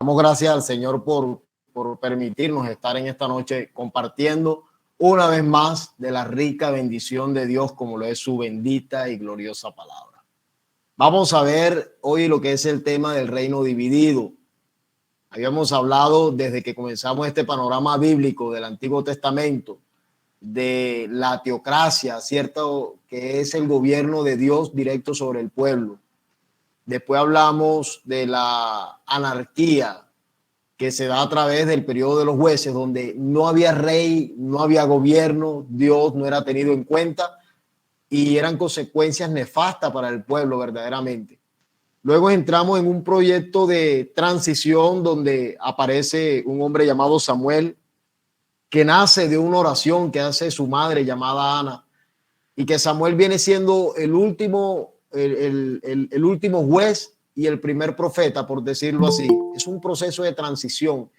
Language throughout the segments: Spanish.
Damos gracias al Señor por permitirnos estar en esta noche compartiendo una vez más de la rica bendición de Dios, como lo es su bendita y gloriosa palabra. Vamos a ver hoy lo que es el tema del reino dividido. Habíamos hablado desde que comenzamos este panorama bíblico del Antiguo Testamento de la teocracia, cierto, que es el gobierno de Dios directo sobre el pueblo. Después hablamos de la anarquía que se da a través del periodo de los jueces, donde no había rey, no había gobierno, Dios no era tenido en cuenta y eran consecuencias nefastas para el pueblo verdaderamente. Luego entramos en un proyecto de transición donde aparece un hombre llamado Samuel, que nace de una oración que hace su madre llamada Ana, y que Samuel viene siendo el último juez y el primer profeta, por decirlo así. Es un proceso de transición.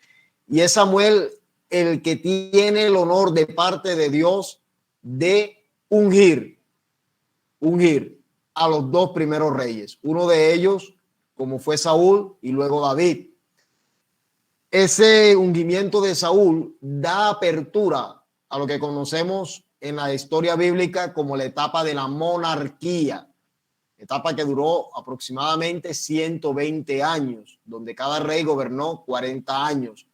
Y es Samuel el que tiene el honor de parte de Dios de ungir a los dos primeros reyes. Uno de ellos, como fue Saúl, y luego David. Ese ungimiento de Saúl da apertura a lo que conocemos en la historia bíblica como la etapa de la monarquía, etapa que duró aproximadamente 120 años, donde cada rey gobernó 40 años.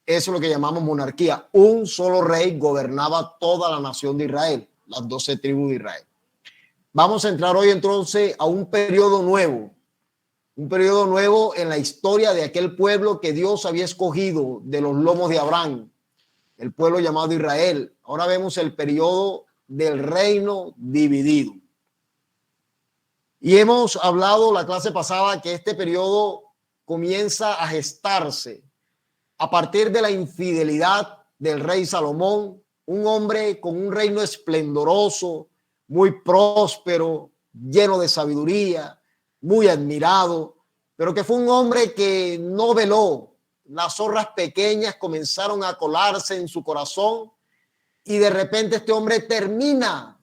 Eso es lo que llamamos monarquía. Un solo rey gobernaba toda la nación de Israel, las 12 tribus de Israel. Vamos a entrar hoy entonces a un periodo nuevo en la historia de aquel pueblo que Dios había escogido de los lomos de Abraham, el pueblo llamado Israel. Ahora vemos el periodo del reino dividido. Y hemos hablado la clase pasada que este periodo comienza a gestarse a partir de la infidelidad del rey Salomón, un hombre con un reino esplendoroso, muy próspero, lleno de sabiduría, muy admirado, pero que fue un hombre que no veló. Las zorras pequeñas comenzaron a colarse en su corazón y de repente este hombre termina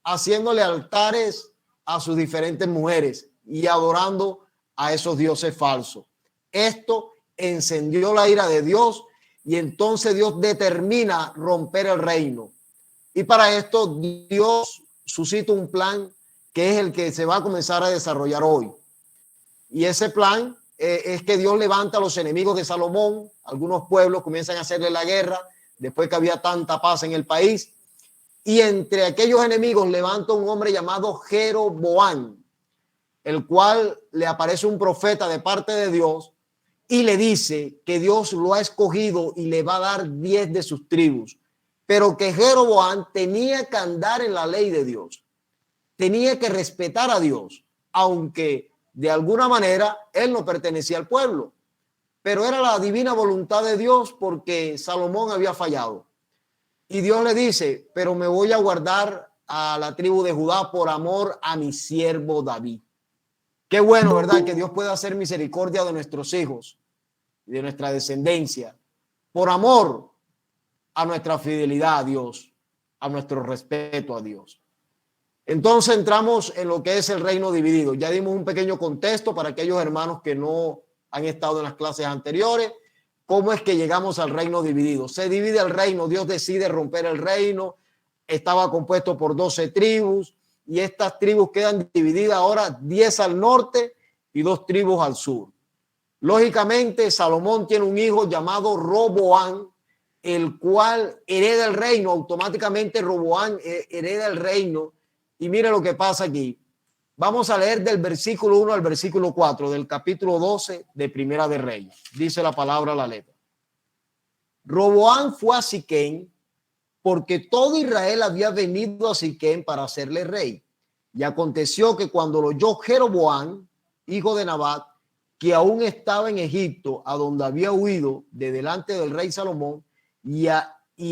haciéndole altares a sus diferentes mujeres y adorando a esos dioses falsos. Esto encendió la ira de Dios y entonces Dios determina romper el reino. Y para esto Dios suscita un plan que es el que se va a comenzar a desarrollar hoy. Y ese plan es que Dios levanta a los enemigos de Salomón. Algunos pueblos comienzan a hacerle la guerra después que había tanta paz en el país. Y entre aquellos enemigos levanta un hombre llamado Jeroboam, el cual le aparece un profeta de parte de Dios y le dice que Dios lo ha escogido y le va a dar 10 de sus tribus, pero que Jeroboam tenía que andar en la ley de Dios, tenía que respetar a Dios, aunque de alguna manera él no pertenecía al pueblo, pero era la divina voluntad de Dios porque Salomón había fallado. Y Dios le dice, pero me voy a guardar a la tribu de Judá por amor a mi siervo David. Qué bueno, ¿verdad? Que Dios pueda hacer misericordia de nuestros hijos y de nuestra descendencia por amor a nuestra fidelidad a Dios, a nuestro respeto a Dios. Entonces entramos en lo que es el reino dividido. Ya dimos un pequeño contexto para aquellos hermanos que no han estado en las clases anteriores. ¿Cómo es que llegamos al reino dividido? Se divide el reino, Dios decide romper el reino, estaba compuesto por 12 tribus y estas tribus quedan divididas ahora 10 al norte y 2 tribus al sur. Lógicamente, Salomón tiene un hijo llamado Roboam, el cual hereda el reino, automáticamente Roboam hereda el reino. Y mire lo que pasa aquí. Vamos a leer del versículo 1 al versículo 4 del capítulo 12 de Primera de Reyes. Dice la palabra, la letra. Roboam fue a Siquem porque todo Israel había venido a Siquem para hacerle rey. Y aconteció que cuando lo oyó Jeroboam, hijo de Nabat, que aún estaba en Egipto, a donde había huido de delante del rey Salomón y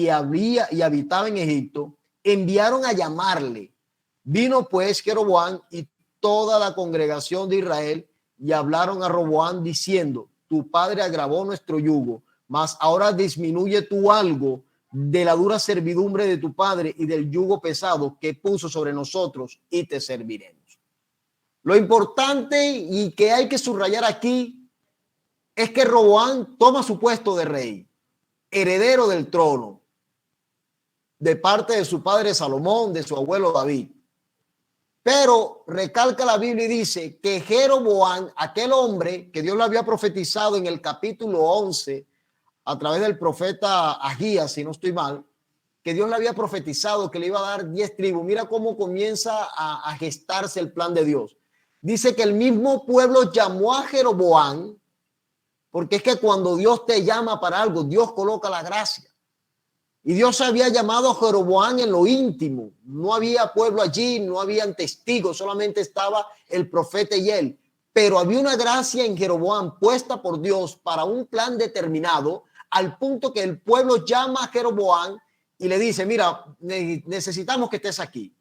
habitaba en Egipto, enviaron a llamarle. Vino pues Jeroboam y toda la congregación de Israel y hablaron a Roboam diciendo, tu padre agravó nuestro yugo, mas ahora disminuye tú algo de la dura servidumbre de tu padre y del yugo pesado que puso sobre nosotros y te serviremos. Lo importante y que hay que subrayar aquí es que Roboam toma su puesto de rey, heredero del trono, de parte de su padre Salomón, de su abuelo David. Pero recalca la Biblia y dice que Jeroboam, aquel hombre que Dios le había profetizado en el capítulo 11 a través del profeta Agías, si no estoy mal, que Dios le había profetizado que le iba a dar 10 tribus. Mira cómo comienza a gestarse el plan de Dios. Dice que el mismo pueblo llamó a Jeroboam, porque es que cuando Dios te llama para algo, Dios coloca la gracia. Y Dios había llamado a Jeroboam en lo íntimo. No había pueblo allí, no habían testigos, solamente estaba el profeta y él. Pero había una gracia en Jeroboam puesta por Dios para un plan determinado, al punto que el pueblo llama a Jeroboam y le dice, mira, necesitamos que estés aquí.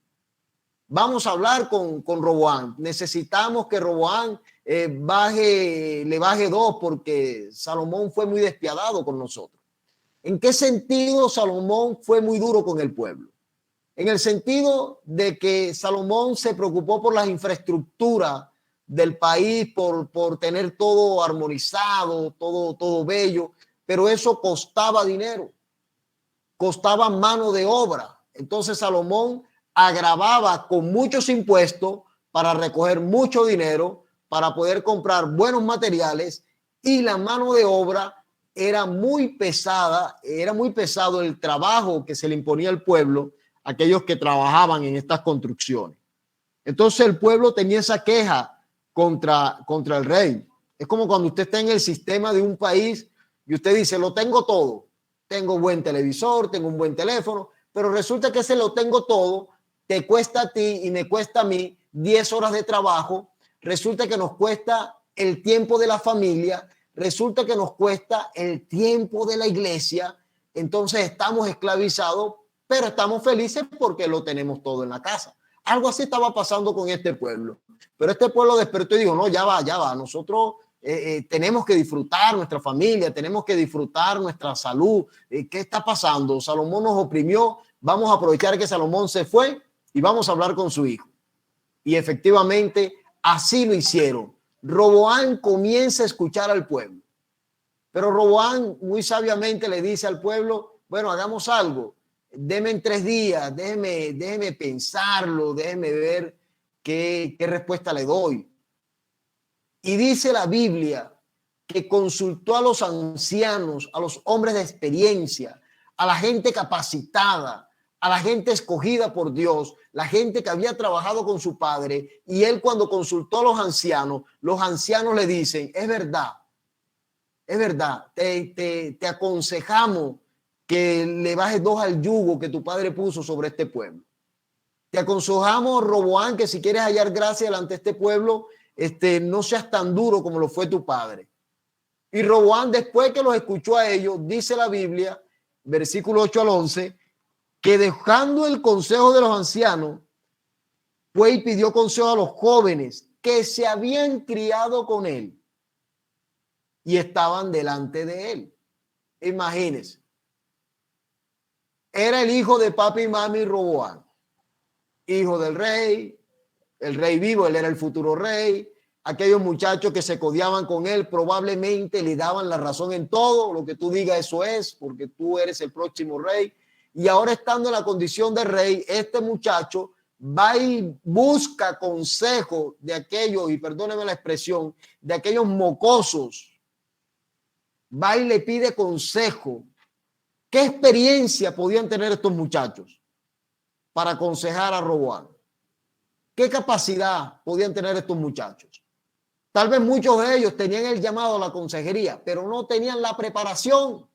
Vamos a hablar con Roboam. Necesitamos que Roboam le baje 2 porque Salomón fue muy despiadado con nosotros. ¿En qué sentido Salomón fue muy duro con el pueblo? En el sentido de que Salomón se preocupó por las infraestructuras del país, por tener todo armonizado, todo bello, pero eso costaba dinero, costaba mano de obra. Entonces Salomón agravaba con muchos impuestos para recoger mucho dinero, para poder comprar buenos materiales, y la mano de obra era muy pesada, era muy pesado el trabajo que se le imponía al pueblo, aquellos que trabajaban en estas construcciones. Entonces el pueblo tenía esa queja contra el rey. Es como cuando usted está en el sistema de un país y usted dice, lo tengo todo, tengo buen televisor, tengo un buen teléfono, pero resulta que ese lo tengo todo, te cuesta a ti y me cuesta a mí 10 horas de trabajo, resulta que nos cuesta el tiempo de la familia, resulta que nos cuesta el tiempo de la iglesia, entonces estamos esclavizados, pero estamos felices porque lo tenemos todo en la casa. Algo así estaba pasando con este pueblo, pero este pueblo despertó y dijo, no, ya va, nosotros tenemos que disfrutar nuestra familia, tenemos que disfrutar nuestra salud. ¿Qué está pasando? Salomón nos oprimió, vamos a aprovechar que Salomón se fue y vamos a hablar con su hijo. Y efectivamente así lo hicieron. Roboam comienza a escuchar al pueblo, pero Roboam muy sabiamente le dice al pueblo, bueno, hagamos algo, déme en 3 días, déjeme pensarlo, déjeme ver qué respuesta le doy. Y dice la Biblia que consultó a los ancianos, a los hombres de experiencia, a la gente capacitada, a la gente escogida por Dios, la gente que había trabajado con su padre, y él cuando consultó a los ancianos le dicen, es verdad, te aconsejamos que le bajes 2 al yugo que tu padre puso sobre este pueblo. Te aconsejamos, Roboam, que si quieres hallar gracia delante de este pueblo, no seas tan duro como lo fue tu padre. Y Roboam, después que los escuchó a ellos, dice la Biblia, versículo 8 al 11, que dejando el consejo de los ancianos, fue y pidió consejo a los jóvenes que se habían criado con él y estaban delante de él. Imagínense. Era el hijo de papi y mami Roboam, hijo del rey, el rey vivo, él era el futuro rey. Aquellos muchachos que se codeaban con él probablemente le daban la razón en todo, lo que tú digas eso es, porque tú eres el próximo rey. Y ahora estando en la condición de rey, este muchacho va y busca consejo de aquellos, y perdónenme la expresión, de aquellos mocosos. Va y le pide consejo. ¿Qué experiencia podían tener estos muchachos para aconsejar a Roboam? ¿Qué capacidad podían tener estos muchachos? Tal vez muchos de ellos tenían el llamado a la consejería, pero no tenían la preparación.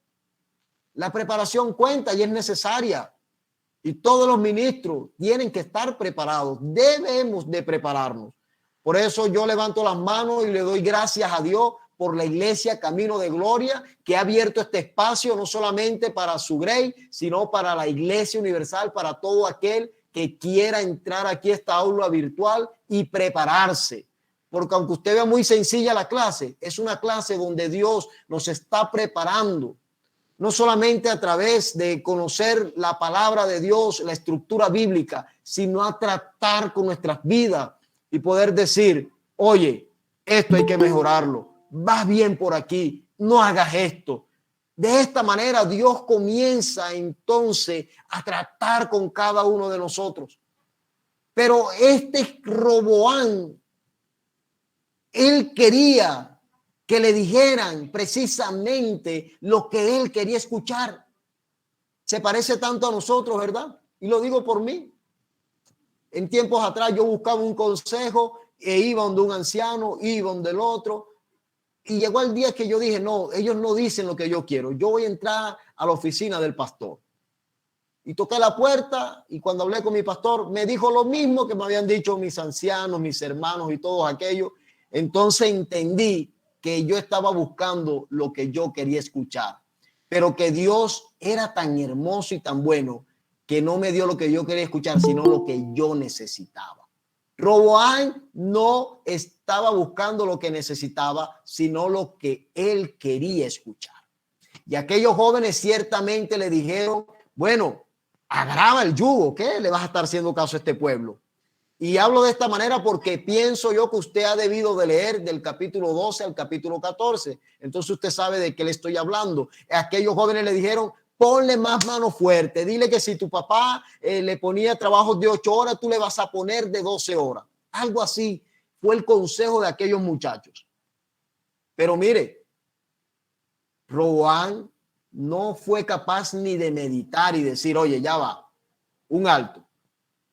La preparación cuenta y es necesaria. Y todos los ministros tienen que estar preparados. Debemos de prepararnos. Por eso yo levanto las manos y le doy gracias a Dios por la iglesia Camino de Gloria, que ha abierto este espacio no solamente para su grey, sino para la iglesia universal, para todo aquel que quiera entrar aquí a esta aula virtual y prepararse. Porque aunque usted vea muy sencilla la clase, es una clase donde Dios nos está preparando, no solamente a través de conocer la palabra de Dios, la estructura bíblica, sino a tratar con nuestras vidas y poder decir, oye, esto hay que mejorarlo. vas bien por aquí, no hagas esto. De esta manera Dios comienza entonces a tratar con cada uno de nosotros. Pero este Roboán, él quería que le dijeran precisamente lo que él quería escuchar. Se parece tanto a nosotros, ¿verdad? Y lo digo por mí. En tiempos atrás yo buscaba un consejo e iba donde un anciano, iba donde el otro. Y llegó el día que yo dije, no, ellos no dicen lo que yo quiero. Yo voy a entrar a la oficina del pastor. Y toqué la puerta y cuando hablé con mi pastor me dijo lo mismo que me habían dicho mis ancianos, mis hermanos y todos aquellos. Entonces entendí que yo estaba buscando lo que yo quería escuchar, pero que Dios era tan hermoso y tan bueno que no me dio lo que yo quería escuchar, sino lo que yo necesitaba. Roboán no estaba buscando lo que necesitaba, sino lo que él quería escuchar. Y aquellos jóvenes ciertamente le dijeron, bueno, agrava el yugo, ¿qué le vas a estar haciendo caso a este pueblo? Y hablo de esta manera porque pienso yo que usted ha debido de leer del capítulo 12 al capítulo 14. Entonces usted sabe de qué le estoy hablando. Aquellos jóvenes le dijeron, ponle más mano fuerte. Dile que si tu papá le ponía trabajos de 8 horas, tú le vas a poner de 12 horas. Algo así fue el consejo de aquellos muchachos. Pero mire, Roboán no fue capaz ni de meditar y decir, oye, ya va, un alto.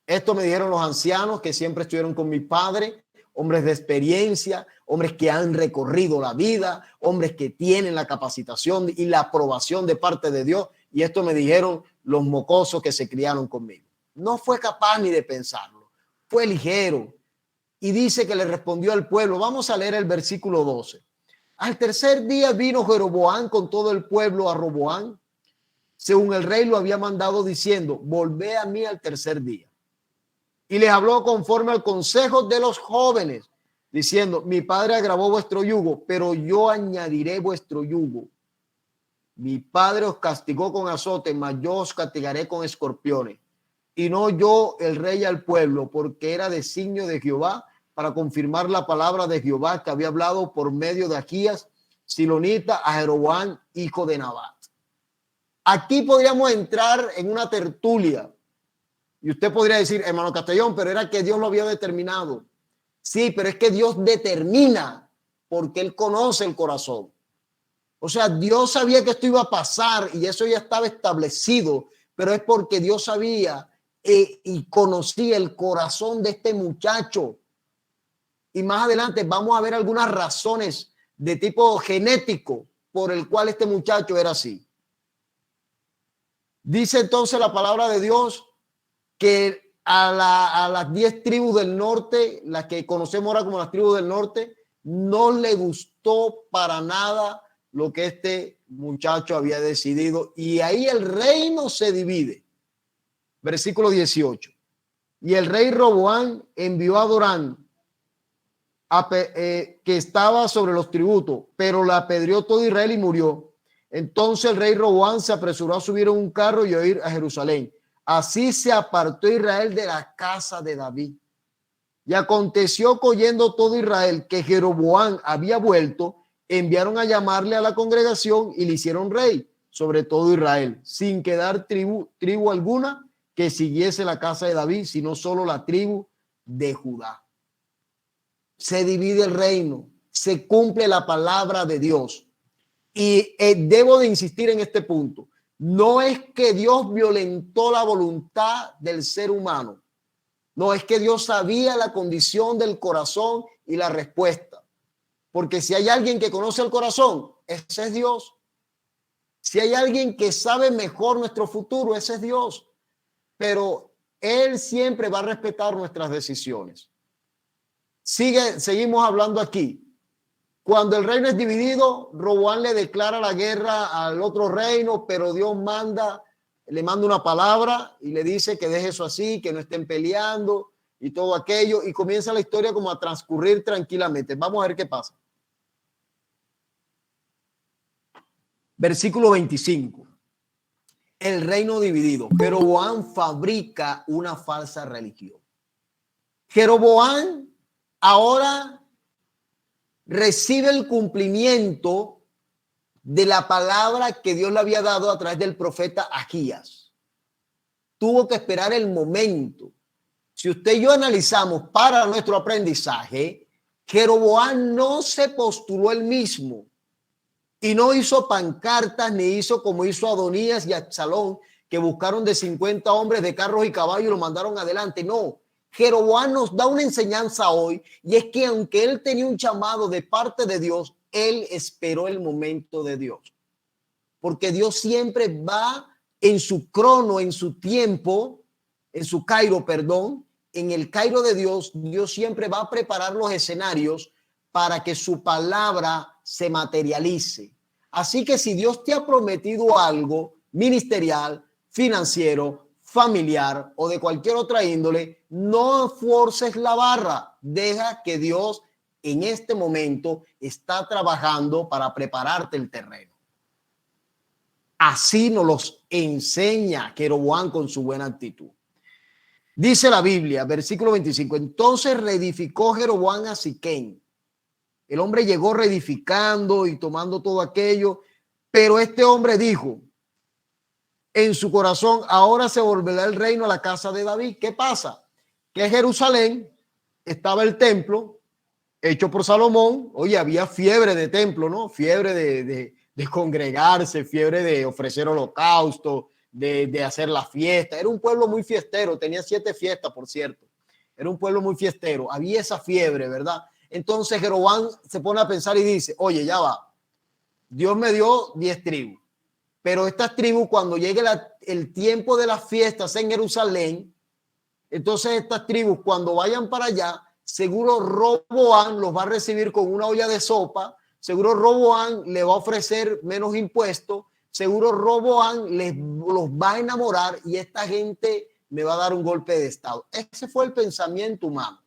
Esto me dijeron los ancianos que siempre estuvieron con mi padre, hombres de experiencia, hombres que han recorrido la vida, hombres que tienen la capacitación y la aprobación de parte de Dios. Y esto me dijeron los mocosos que se criaron conmigo. No fue capaz ni de pensarlo. Fue ligero. Y dice que le respondió al pueblo. Vamos a leer el versículo 12. Al tercer día vino Jeroboam con todo el pueblo a Roboán, según el rey lo había mandado, diciendo, volvé a mí al tercer día. Y les habló conforme al consejo de los jóvenes, diciendo, mi padre agravó vuestro yugo, pero yo añadiré vuestro yugo. Mi padre os castigó con azote, mas yo os castigaré con escorpiones. Y no yo el rey al pueblo, porque era designio de Jehová para confirmar la palabra de Jehová que había hablado por medio de Ahías, silonita, a Jeroboam, hijo de Nabat. Aquí podríamos entrar en una tertulia. Y usted podría decir, hermano Castellón, pero era que Dios lo había determinado. Sí, pero es que Dios determina porque Él conoce el corazón. O sea, Dios sabía que esto iba a pasar y eso ya estaba establecido, pero es porque Dios sabía y conocía el corazón de este muchacho. Y más adelante vamos a ver algunas razones de tipo genético por el cual este muchacho era así. Dice entonces la palabra de Dios que a las 10 tribus del norte, las que conocemos ahora como las tribus del norte, no le gustó para nada lo que este muchacho había decidido. Y ahí el reino se divide. Versículo 18. Y el rey Roboán envió a Dorán, que estaba sobre los tributos, pero la apedreó todo Israel y murió. Entonces el rey Roboán se apresuró a subir en un carro y a ir a Jerusalén. Así se apartó Israel de la casa de David. Y aconteció que oyendo todo Israel que Jeroboam había vuelto, enviaron a llamarle a la congregación y le hicieron rey sobre todo Israel, sin quedar tribu alguna que siguiese la casa de David, sino solo la tribu de Judá. Se divide el reino, se cumple la palabra de Dios. Y debo de insistir en este punto. No es que Dios violentó la voluntad del ser humano. No, es que Dios sabía la condición del corazón y la respuesta. Porque si hay alguien que conoce el corazón, ese es Dios. Si hay alguien que sabe mejor nuestro futuro, ese es Dios. Pero Él siempre va a respetar nuestras decisiones. Seguimos hablando aquí. Cuando el reino es dividido, Roboán le declara la guerra al otro reino, pero Dios le manda una palabra y le dice que deje eso así, que no estén peleando y todo aquello. Y comienza la historia como a transcurrir tranquilamente. Vamos a ver qué pasa. Versículo 25. El reino dividido. Jeroboam fabrica una falsa religión. Jeroboam ahora recibe el cumplimiento de la palabra que Dios le había dado a través del profeta Ahías. Tuvo que esperar el momento. Si usted y yo analizamos para nuestro aprendizaje, Jeroboam no se postuló él mismo y no hizo pancartas ni hizo como hizo Adonías y Absalón, que buscaron de 50 hombres de carros y caballos y lo mandaron adelante. No, Jeroboam nos da una enseñanza hoy, y es que aunque él tenía un llamado de parte de Dios, él esperó el momento de Dios. Porque Dios siempre va en su crono, en su tiempo, en su Cairo, perdón, en el Cairo de Dios. Dios siempre va a preparar los escenarios para que su palabra se materialice. Así que si Dios te ha prometido algo ministerial, financiero, familiar o de cualquier otra índole, no forces la barra. Deja que Dios en este momento está trabajando para prepararte el terreno. Así nos los enseña Jeroboam con su buena actitud. Dice la Biblia, versículo 25, entonces reedificó Jeroboam a Siquem. El hombre llegó reedificando y tomando todo aquello, pero este hombre dijo en su corazón, ahora se volverá el reino a la casa de David. ¿Qué pasa? Que en Jerusalén estaba el templo hecho por Salomón. Oye, había fiebre de templo, ¿no? Fiebre de congregarse, fiebre de ofrecer holocausto, de hacer la fiesta. Era un pueblo muy fiestero, tenía 7 fiestas, por cierto. Era un pueblo muy fiestero, había esa fiebre, ¿verdad? Entonces Jeroboam se pone a pensar y dice, oye, ya va, Dios me dio 10 tribus, pero estas tribus cuando llegue el tiempo de las fiestas en Jerusalén, entonces estas tribus cuando vayan para allá, seguro Roboam los va a recibir con una olla de sopa, seguro Roboam le va a ofrecer menos impuestos, seguro Roboam los va a enamorar y esta gente me va a dar un golpe de estado. Ese fue el pensamiento humano.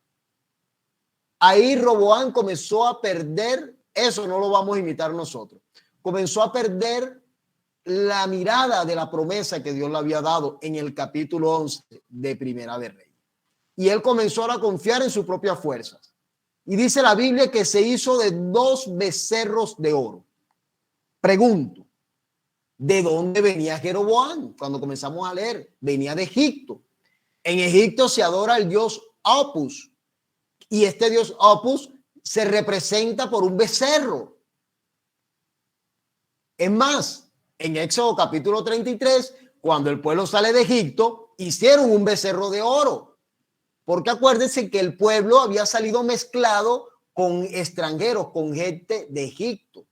Ahí Roboam comenzó a perder, eso no lo vamos a imitar nosotros, comenzó a perder la mirada de la promesa que Dios le había dado en el capítulo 11 de Primera de Reyes. Y él comenzó a confiar en sus propias fuerzas. Y dice la Biblia que se hizo de 2 becerros de oro. Pregunto, ¿de dónde venía Jeroboam? Cuando comenzamos a leer, venía de Egipto. En Egipto se adora el dios Opus. Y este dios Opus se representa por un becerro. Es más, en Éxodo capítulo 33, cuando el pueblo sale de Egipto, hicieron un becerro de oro. Porque acuérdense que el pueblo había salido mezclado con extranjeros, con gente de Egipto.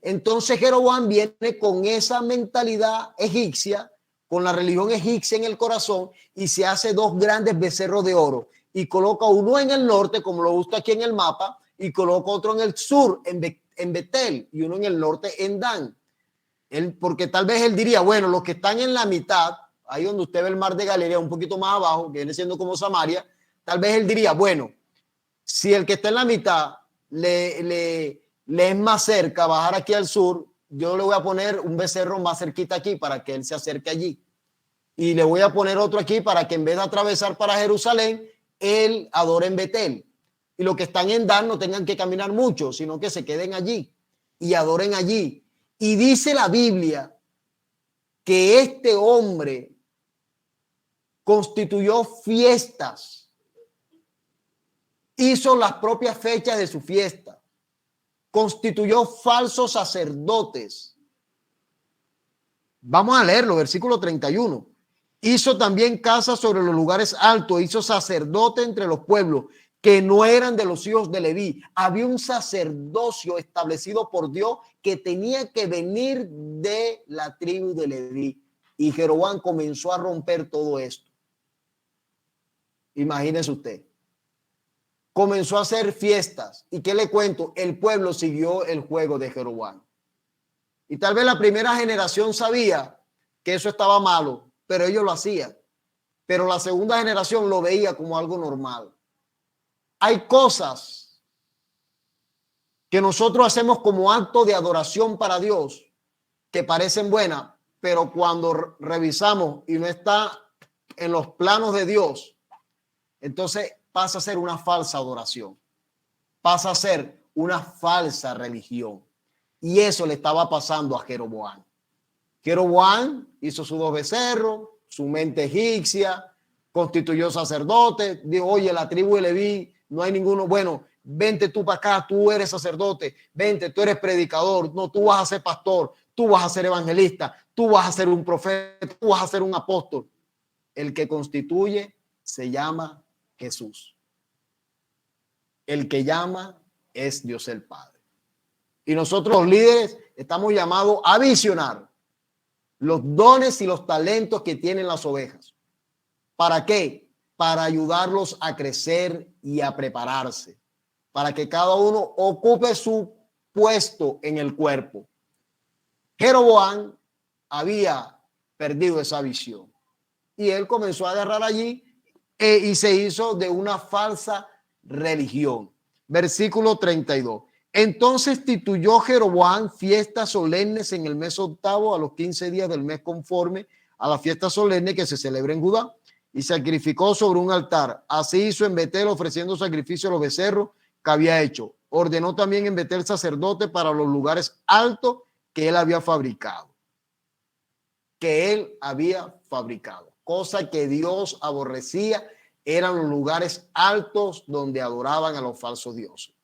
Entonces Jeroboam viene con esa mentalidad egipcia, con la religión egipcia en el corazón, y se hace 2 grandes becerros de oro. Y coloca uno en el norte, como lo gusta aquí en el mapa, y coloca otro en el sur, en Betel, y uno en el norte, en Dan. Porque tal vez él diría, bueno, los que están en la mitad, ahí donde usted ve el mar de Galilea, un poquito más abajo, que viene siendo como Samaria, tal vez él diría, bueno, si el que está en la mitad le es más cerca bajar aquí al sur, yo le voy a poner un becerro más cerquita aquí para que él se acerque allí. Y le voy a poner otro aquí para que en vez de atravesar para Jerusalén, él adore en Betel. Y los que están en Dan no tengan que caminar mucho, sino que se queden allí y adoren allí. Y dice la Biblia que este hombre constituyó fiestas, hizo las propias fechas de su fiesta, constituyó falsos sacerdotes. Vamos a leerlo, versículo 31. Hizo también casas sobre los lugares altos, hizo sacerdote entre los pueblos que no eran de los hijos de Leví. Había un sacerdocio establecido por Dios que tenía que venir de la tribu de Leví. Y Jeroboam comenzó a romper todo esto. Imagínese usted. Comenzó a hacer fiestas. ¿Y qué le cuento? El pueblo siguió el juego de Jeroboam. Y tal vez la primera generación sabía que eso estaba malo, pero ellos lo hacían. Pero la segunda generación lo veía como algo normal. Hay cosas que nosotros hacemos como acto de adoración para Dios que parecen buenas, pero cuando revisamos y no está en los planos de Dios, entonces pasa a ser una falsa adoración. Pasa a ser una falsa religión. Y eso le estaba pasando a Jeroboam. Jeroboam hizo sus 2 becerros, su mente egipcia, constituyó sacerdote, dijo, oye, la tribu de Leví, no hay ninguno, bueno, vente tú para acá, tú eres sacerdote, vente, tú eres predicador, no, tú vas a ser pastor, tú vas a ser evangelista, tú vas a ser un profeta, tú vas a ser un apóstol. El que constituye se llama Jesús. El que llama es Dios el Padre. Y nosotros los líderes estamos llamados a visionar los dones y los talentos que tienen las ovejas. ¿Para qué? Para ayudarlos a crecer y a prepararse, para que cada uno ocupe su puesto en el cuerpo. Jeroboam había perdido esa visión y él comenzó a agarrar allí y se hizo de una falsa religión. Versículo 32. Entonces instituyó Jeroboam fiestas solemnes en el mes 8º a los 15 días del mes conforme a la fiesta solemne que se celebra en Judá y sacrificó sobre un altar. Así hizo en Betel ofreciendo sacrificio a los becerros que había hecho. Ordenó también en Betel sacerdote para los lugares altos que él había fabricado. Cosa que Dios aborrecía eran los lugares altos donde adoraban a los falsos dioses.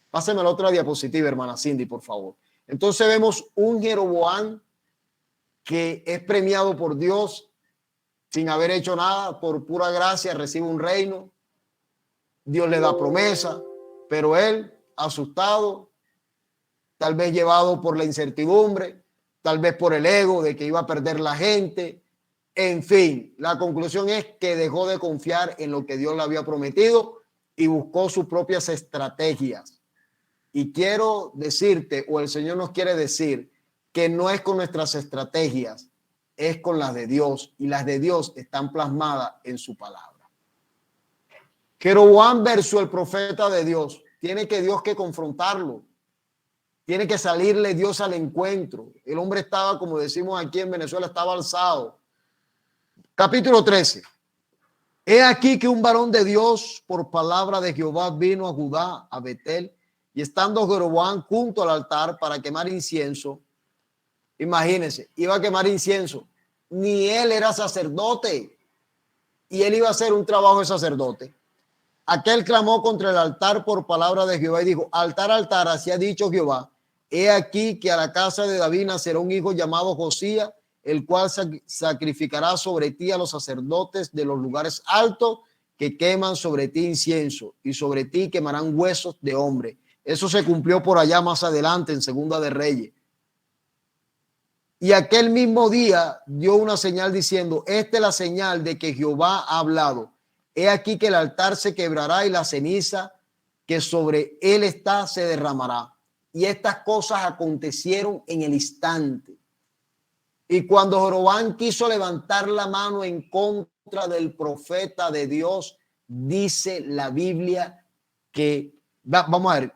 Páseme la otra diapositiva, hermana Cindy, por favor. Entonces vemos un Jeroboam que es premiado por Dios sin haber hecho nada, por pura gracia recibe un reino. Dios le da promesa, pero él, asustado, tal vez llevado por la incertidumbre, tal vez por el ego de que iba a perder la gente. En fin, la conclusión es que dejó de confiar en lo que Dios le había prometido y buscó sus propias estrategias. Y quiero decirte, o el Señor nos quiere decir, que no es con nuestras estrategias, es con las de Dios, y las de Dios están plasmadas en su palabra. Jeroboam versus el profeta de Dios, tiene que Dios que confrontarlo, tiene que salirle Dios al encuentro. El hombre estaba, como decimos aquí en Venezuela, estaba alzado. Capítulo 13. He aquí que un varón de Dios por palabra de Jehová vino a Judá, a Betel, y estando Jeroboam junto al altar para quemar incienso, imagínense, iba a quemar incienso. Ni él era sacerdote y él iba a hacer un trabajo de sacerdote. Aquel clamó contra el altar por palabra de Jehová y dijo, altar, altar, así ha dicho Jehová, he aquí que a la casa de David nacerá un hijo llamado Josías, el cual sacrificará sobre ti a los sacerdotes de los lugares altos que queman sobre ti incienso, y sobre ti quemarán huesos de hombre. Eso se cumplió por allá más adelante en Segunda de Reyes. Y aquel mismo día dio una señal diciendo, esta es la señal de que Jehová ha hablado. He aquí que el altar se quebrará y la ceniza que sobre él está se derramará. Y estas cosas acontecieron en el instante. Y cuando Jeroboam quiso levantar la mano en contra del profeta de Dios, dice la Biblia que, vamos a ver,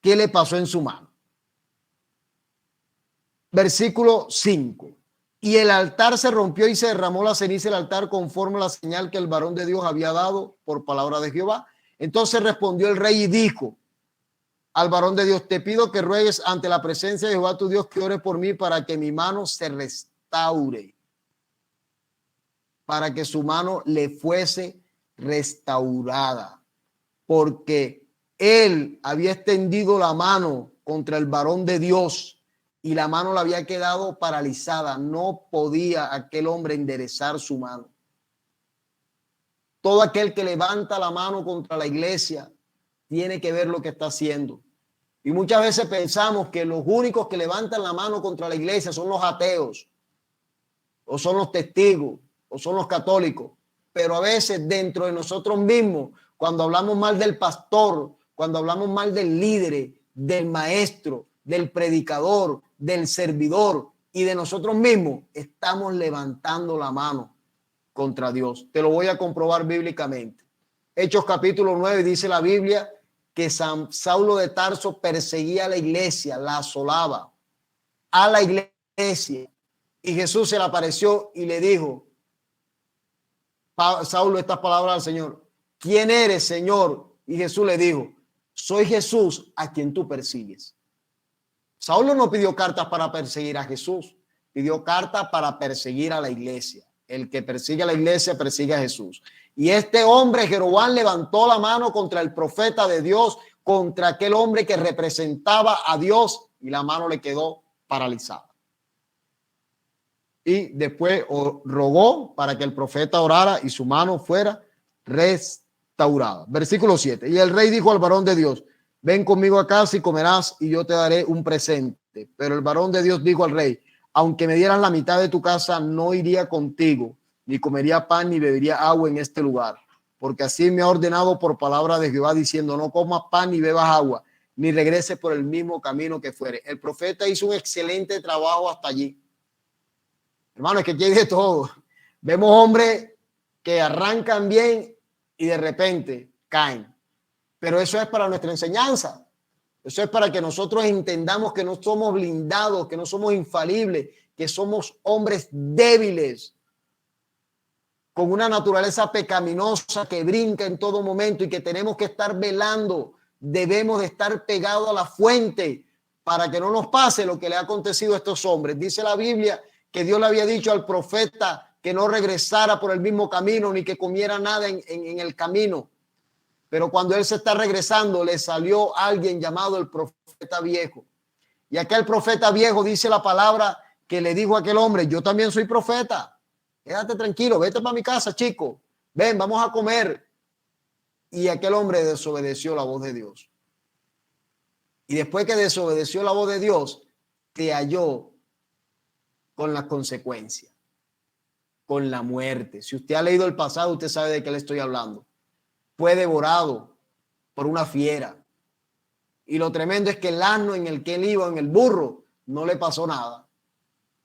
¿qué le pasó en su mano? Versículo 5. Y el altar se rompió y se derramó la ceniza del altar conforme a la señal que el varón de Dios había dado por palabra de Jehová. Entonces respondió el rey y dijo al varón de Dios, te pido que ruegues ante la presencia de Jehová tu Dios que ore por mí para que mi mano se restaure, para que su mano le fuese restaurada, porque él había extendido la mano contra el varón de Dios y la mano le había quedado paralizada. No podía aquel hombre enderezar su mano. Todo aquel que levanta la mano contra la iglesia tiene que ver lo que está haciendo. Y muchas veces pensamos que los únicos que levantan la mano contra la iglesia son los ateos, o son los testigos, o son los católicos. Pero a veces dentro de nosotros mismos, cuando hablamos mal del pastor, cuando hablamos mal del líder, del maestro, del predicador, del servidor y de nosotros mismos, estamos levantando la mano contra Dios. Te lo voy a comprobar bíblicamente. Hechos capítulo 9 dice la Biblia que Saulo de Tarso perseguía a la iglesia, la asolaba a la iglesia, y Jesús se le apareció y le dijo, Saulo, estas palabras al Señor, ¿quién eres, Señor? Y Jesús le dijo, soy Jesús a quien tú persigues. Saulo no pidió cartas para perseguir a Jesús, pidió cartas para perseguir a la iglesia. El que persigue a la iglesia persigue a Jesús. Y este hombre, Jeroboam, levantó la mano contra el profeta de Dios, contra aquel hombre que representaba a Dios, y la mano le quedó paralizada. Y después rogó para que el profeta orara y su mano fuera restaurada. Versículo 7. Y el rey dijo al varón de Dios: ven conmigo a casa y comerás, y yo te daré un presente. Pero el varón de Dios dijo al rey: aunque me dieras la mitad de tu casa, no iría contigo, ni comería pan, ni bebería agua en este lugar. Porque así me ha ordenado por palabra de Jehová, diciendo: no comas pan ni bebas agua, ni regreses por el mismo camino que fuere. El profeta hizo un excelente trabajo hasta allí. Hermano, es que aquí hay de todo. Vemos hombres que arrancan bien y de repente caen. Pero eso es para nuestra enseñanza. Eso es para que nosotros entendamos que no somos blindados, que no somos infalibles, que somos hombres débiles, con una naturaleza pecaminosa que brinca en todo momento y que tenemos que estar velando. Debemos de estar pegados a la fuente para que no nos pase lo que le ha acontecido a estos hombres. Dice la Biblia que Dios le había dicho al profeta que no regresara por el mismo camino ni que comiera nada en el camino. Pero cuando él se está regresando, le salió alguien llamado el profeta viejo. Y aquel profeta viejo, dice la palabra, que le dijo a aquel hombre: yo también soy profeta. Quédate tranquilo, vete para mi casa, chico. Ven, vamos a comer. Y aquel hombre desobedeció la voz de Dios. Y después que desobedeció la voz de Dios, te halló con las consecuencias, con la muerte. Si usted ha leído el pasado, usted sabe de qué le estoy hablando. Fue devorado por una fiera. Y lo tremendo es que el asno en el que él iba, en el burro, no le pasó nada.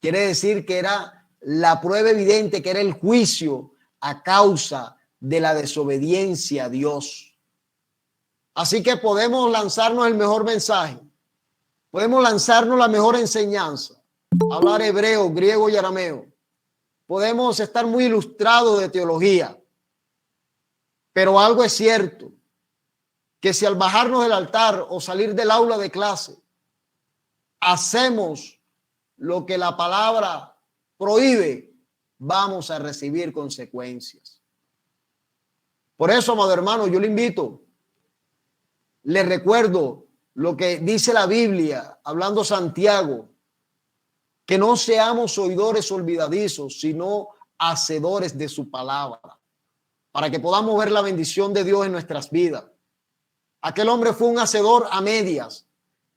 Quiere decir que era la prueba evidente, que era el juicio a causa de la desobediencia a Dios. Así que podemos lanzarnos el mejor mensaje. Podemos lanzarnos la mejor enseñanza. Hablar hebreo, griego y arameo. Podemos estar muy ilustrados de teología. Pero algo es cierto, que si al bajarnos del altar o salir del aula de clase hacemos lo que la palabra prohíbe, vamos a recibir consecuencias. Por eso, amado hermano, yo le invito, le recuerdo lo que dice la Biblia, hablando Santiago, que no seamos oidores olvidadizos, sino hacedores de su palabra, para que podamos ver la bendición de Dios en nuestras vidas. Aquel hombre fue un hacedor a medias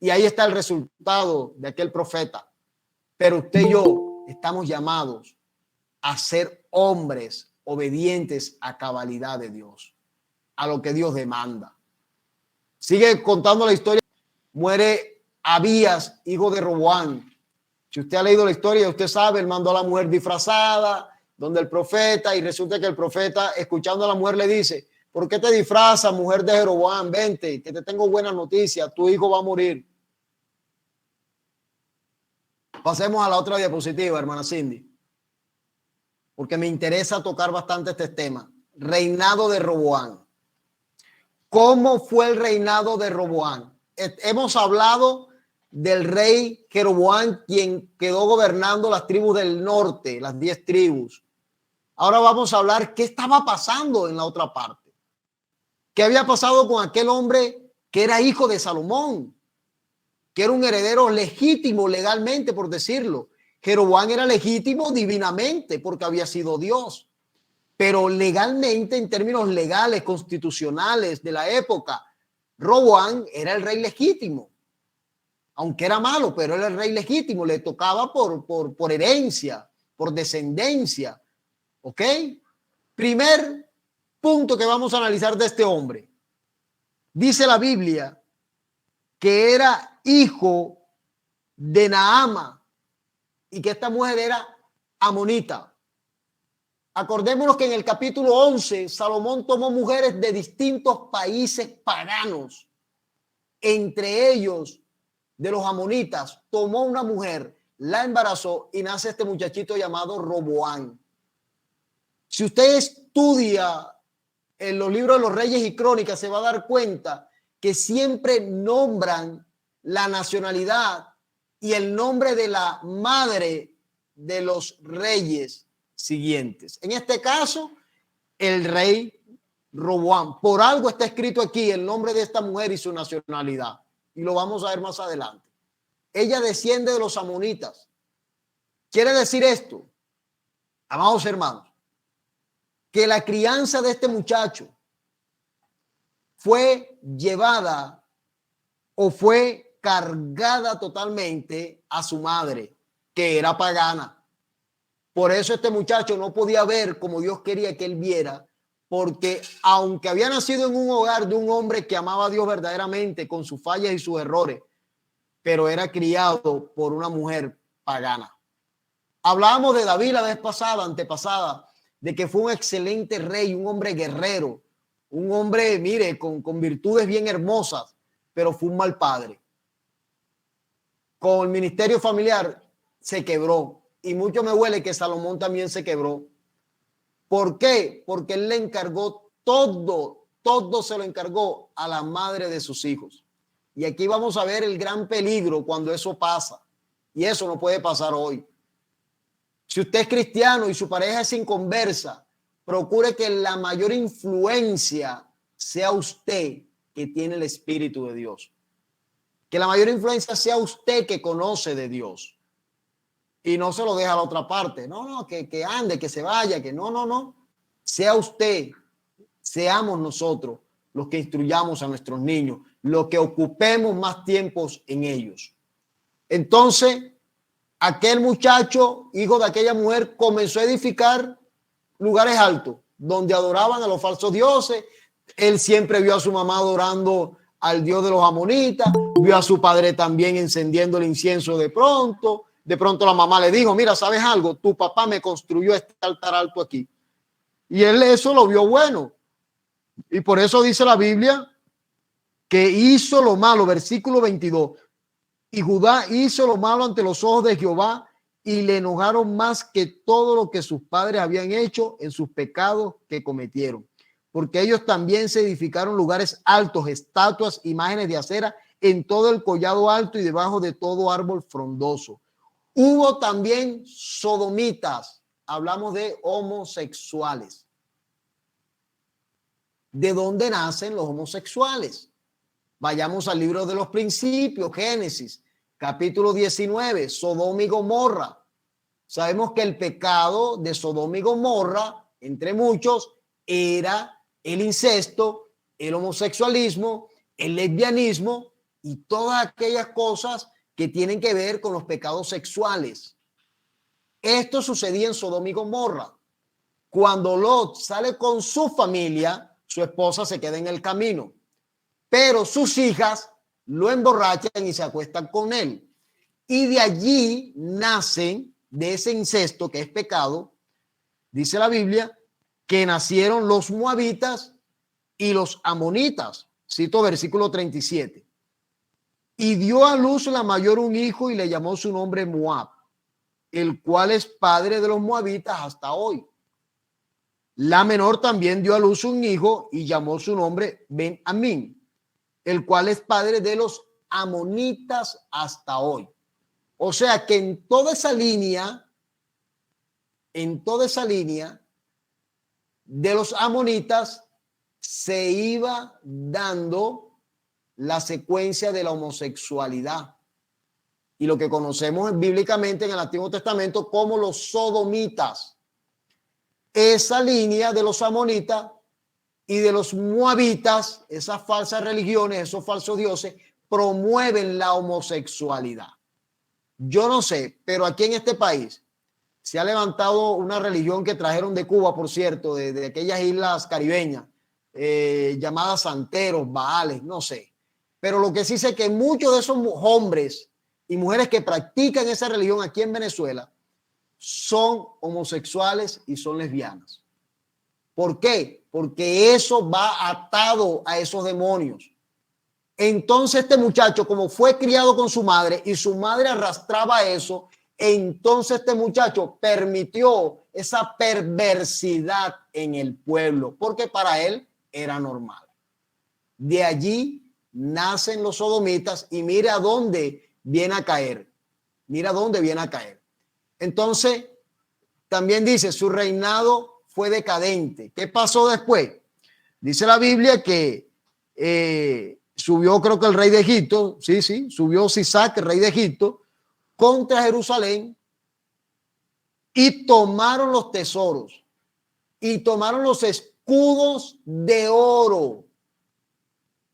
y ahí está el resultado de aquel profeta. Pero usted y yo estamos llamados a ser hombres obedientes a cabalidad de Dios, a lo que Dios demanda. Sigue contando la historia. Muere Abías, hijo de Roboam. Si usted ha leído la historia, usted sabe, él mandó a la mujer disfrazada donde el profeta, y resulta que el profeta, escuchando a la mujer, le dice: ¿por qué te disfrazas, mujer de Jeroboam? Vente, que te tengo buena noticia, tu hijo va a morir. Pasemos a la otra diapositiva, hermana Cindy, porque me interesa tocar bastante este tema. Reinado de Roboam. ¿Cómo fue el reinado de Roboam? Hemos hablado del rey Jeroboam, quien quedó gobernando las tribus del norte, las 10 tribus. Ahora vamos a hablar qué estaba pasando en la otra parte. ¿Qué había pasado con aquel hombre que era hijo de Salomón? Que era un heredero legítimo legalmente, por decirlo. Jeroboam era legítimo divinamente porque había sido Dios. Pero legalmente, en términos legales, constitucionales de la época, Roboam era el rey legítimo. Aunque era malo, pero era el rey legítimo. Le tocaba por herencia, por descendencia. ¿Ok? Primer punto que vamos a analizar de este hombre. Dice la Biblia que era hijo de Naama y que esta mujer era amonita. Acordémonos que en el capítulo 11 Salomón tomó mujeres de distintos países paganos. Entre ellos, de los amonitas, tomó una mujer, la embarazó y nace este muchachito llamado Roboam. Si usted estudia en los libros de los Reyes y Crónicas, se va a dar cuenta que siempre nombran la nacionalidad y el nombre de la madre de los reyes siguientes. En este caso, el rey Roboam. Por algo está escrito aquí el nombre de esta mujer y su nacionalidad. Y lo vamos a ver más adelante. Ella desciende de los amonitas. Quiere decir esto, amados hermanos, que la crianza de este muchacho fue llevada o fue cargada totalmente a su madre, que era pagana. Por eso este muchacho no podía ver como Dios quería que él viera, porque aunque había nacido en un hogar de un hombre que amaba a Dios verdaderamente con sus fallas y sus errores, pero era criado por una mujer pagana. Hablábamos de David la vez pasada, antepasada, de que fue un excelente rey, un hombre guerrero, un hombre, mire, con virtudes bien hermosas, pero fue un mal padre. Con el ministerio familiar se quebró, y mucho me huele que Salomón también se quebró. ¿Por qué? Porque él le encargó todo se lo encargó a la madre de sus hijos. Y aquí vamos a ver el gran peligro cuando eso pasa. Y eso no puede pasar hoy. Si usted es cristiano y su pareja es inconversa, procure que la mayor influencia sea usted que tiene el Espíritu de Dios. Que la mayor influencia sea usted que conoce de Dios. Y no se lo deja a la otra parte. No, que ande, que se vaya, que no. Sea usted, seamos nosotros los que instruyamos a nuestros niños, los que ocupemos más tiempos en ellos. Entonces, aquel muchacho, hijo de aquella mujer, comenzó a edificar lugares altos donde adoraban a los falsos dioses. Él siempre vio a su mamá adorando al dios de los amonitas, vio a su padre también encendiendo el incienso de pronto. De pronto la mamá le dijo, mira, ¿sabes algo? Tu papá me construyó este altar alto aquí. Y él eso lo vio bueno. Y por eso dice la Biblia que hizo lo malo, versículo 22. Y Judá hizo lo malo ante los ojos de Jehová y le enojaron más que todo lo que sus padres habían hecho en sus pecados que cometieron. Porque ellos también se edificaron lugares altos, estatuas, imágenes de acera en todo el collado alto y debajo de todo árbol frondoso. Hubo también sodomitas, hablamos de homosexuales. ¿De dónde nacen los homosexuales? Vayamos al libro de los principios, Génesis, capítulo 19, Sodoma y Gomorra. Sabemos que el pecado de Sodoma y Gomorra, entre muchos, era el incesto, el homosexualismo, el lesbianismo y todas aquellas cosas que tienen que ver con los pecados sexuales. Esto sucedía en Sodoma y Gomorra. Cuando Lot sale con su familia, su esposa se queda en el camino, pero sus hijas lo emborrachan y se acuestan con él. Y de allí nacen, de ese incesto que es pecado, dice la Biblia, que nacieron los moabitas y los amonitas. Cito versículo 37. Y dio a luz la mayor un hijo y le llamó su nombre Moab, el cual es padre de los moabitas hasta hoy. La menor también dio a luz un hijo y llamó su nombre Ben-Amín, el cual es padre de los amonitas hasta hoy. O sea que en toda esa línea de los amonitas se iba dando la secuencia de la homosexualidad y lo que conocemos bíblicamente en el Antiguo Testamento como los sodomitas. Esa línea de los amonitas y de los moabitas, esas falsas religiones, esos falsos dioses, promueven la homosexualidad. Yo no sé, pero aquí en este país se ha levantado una religión que trajeron de Cuba, por cierto, de aquellas islas caribeñas, llamadas santeros, baales, no sé. Pero lo que sí sé es que muchos de esos hombres y mujeres que practican esa religión aquí en Venezuela son homosexuales y son lesbianas. ¿Por qué? Porque eso va atado a esos demonios. Entonces este muchacho, como fue criado con su madre y su madre arrastraba eso, entonces este muchacho permitió esa perversidad en el pueblo, porque para él era normal. De allí nacen los sodomitas y mira a dónde viene a caer. Mira dónde viene a caer. Entonces, también dice, su reinado fue decadente. ¿Qué pasó después? Dice la Biblia que subió, creo que el rey de Egipto, sí, subió Sisac, el rey de Egipto, contra Jerusalén y tomaron los tesoros y tomaron los escudos de oro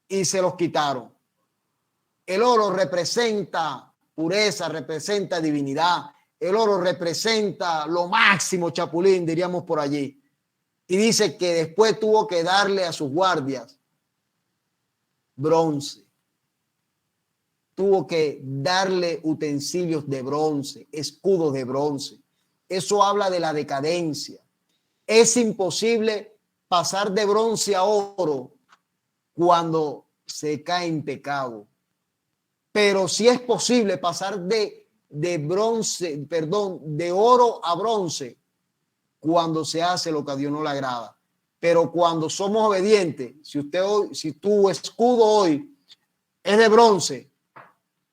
y se los quitaron. El oro representa pureza, representa divinidad. El oro representa lo máximo, chapulín, diríamos por allí. Y dice que después tuvo que darle a sus guardias bronce. Tuvo que darle utensilios de bronce, escudos de bronce. Eso habla de la decadencia. Es imposible pasar de bronce a oro cuando se cae en pecado. Pero sí es posible pasar de oro a bronce cuando se hace lo que a Dios no le agrada. Pero cuando somos obedientes, si tu escudo hoy es de bronce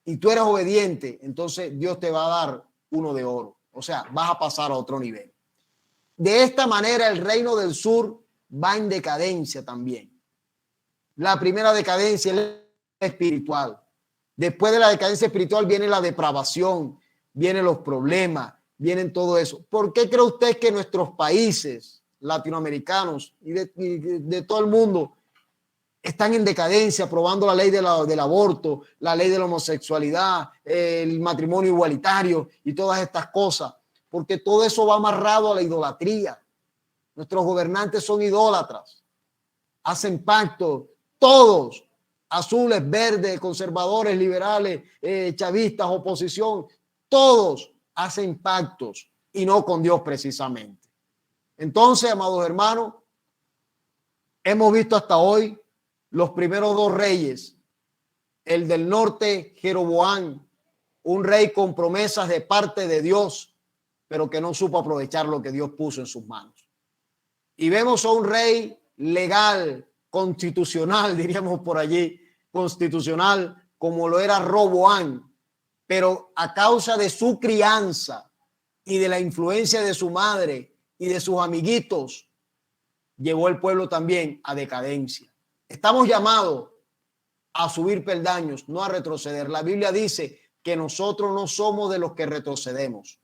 y tú eres obediente, entonces Dios te va a dar uno de oro. O sea, vas a pasar a otro nivel. De esta manera el reino del sur va en decadencia también. La primera decadencia es espiritual. Después de la decadencia espiritual viene la depravación, vienen los problemas, vienen todo eso. ¿Por qué cree usted que nuestros países latinoamericanos y de todo el mundo están en decadencia, aprobando la ley del aborto, la ley de la homosexualidad, el matrimonio igualitario y todas estas cosas? Porque todo eso va amarrado a la idolatría. Nuestros gobernantes son idólatras, hacen pactos, todos, azules, verdes, conservadores, liberales, chavistas, oposición, todos hacen pactos y no con Dios precisamente. Entonces, amados hermanos, hemos visto hasta hoy los primeros dos reyes, el del norte, Jeroboam, un rey con promesas de parte de Dios, pero que no supo aprovechar lo que Dios puso en sus manos. Y vemos a un rey legal, constitucional, diríamos por allí, constitucional, como lo era Roboam, pero a causa de su crianza y de la influencia de su madre y de sus amiguitos, llevó el pueblo también a decadencia. Estamos llamados a subir peldaños, no a retroceder. La Biblia dice que nosotros no somos de los que retrocedemos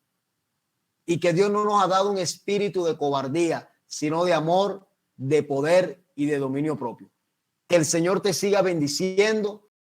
y que Dios no nos ha dado un espíritu de cobardía, sino de amor, de poder y de dominio propio. Que el Señor te siga bendiciendo